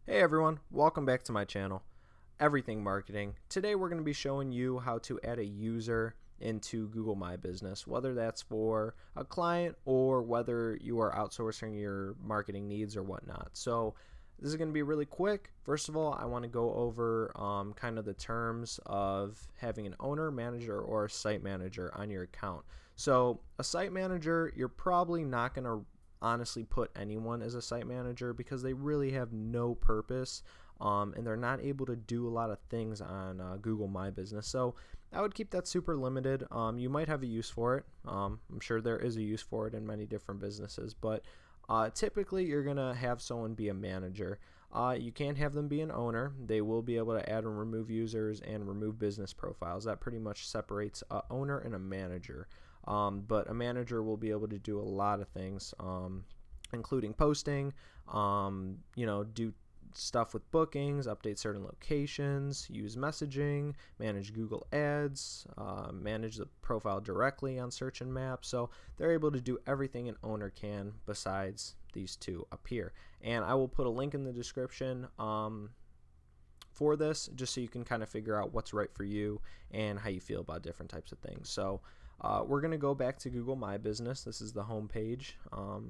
Hey everyone, welcome back to my channel, Everything Marketing. Today we're going to be showing you how to add a user into Google My Business, whether that's for a client or whether you are outsourcing your marketing needs or whatnot. So this is going to be really quick. First of all, I want to go over kind of the terms of having an owner, manager, or a site manager on your account. So a site manager, you're probably not going to honestly put anyone as a site manager because they really have no purpose, and they're not able to do a lot of things on Google My Business. So I would keep that super limited. You might have a use for it. I'm sure there is a use for it in many different businesses, but typically you're going to have someone be a manager. You can't have them be an owner. They will be able to add and remove users and remove business profiles. That pretty much separates an owner and a manager. But a manager will be able to do a lot of things, including posting, do stuff with bookings, update certain locations, use messaging, manage Google Ads, manage the profile directly on search and map. So they're able to do everything an owner can besides these two up here. And I will put a link in the description for this, just so you can kind of figure out what's right for you and how you feel about different types of things. So we're going to go back to Google My Business. This is the home page,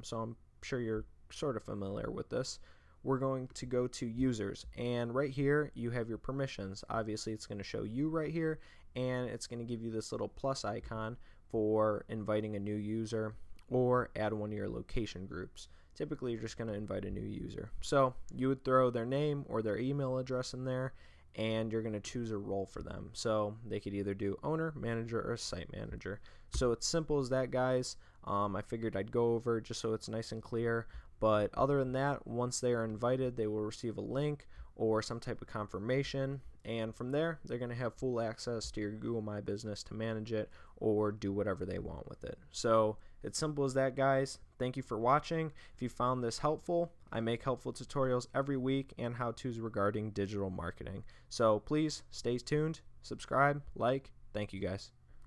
so I'm sure you're sort of familiar with this. We're going to go to users, and right here you have your permissions. Obviously it's going to show you right here, and it's going to give you this little plus icon for inviting a new user or add one of your location groups. Typically you're just going to invite a new user. So you would throw their name or their email address in there, and you're going to choose a role for them. So they could either do owner, manager, or site manager. So it's simple as that, guys. I figured I'd go over just so it's nice and clear. But other than that, once they are invited, they will receive a link or some type of confirmation. And from there, they're going to have full access to your Google My Business to manage it or do whatever they want with it. So it's simple as that, guys. Thank you for watching. If you found this helpful, I make helpful tutorials every week and how-tos regarding digital marketing. So please stay tuned, subscribe, like. Thank you, guys.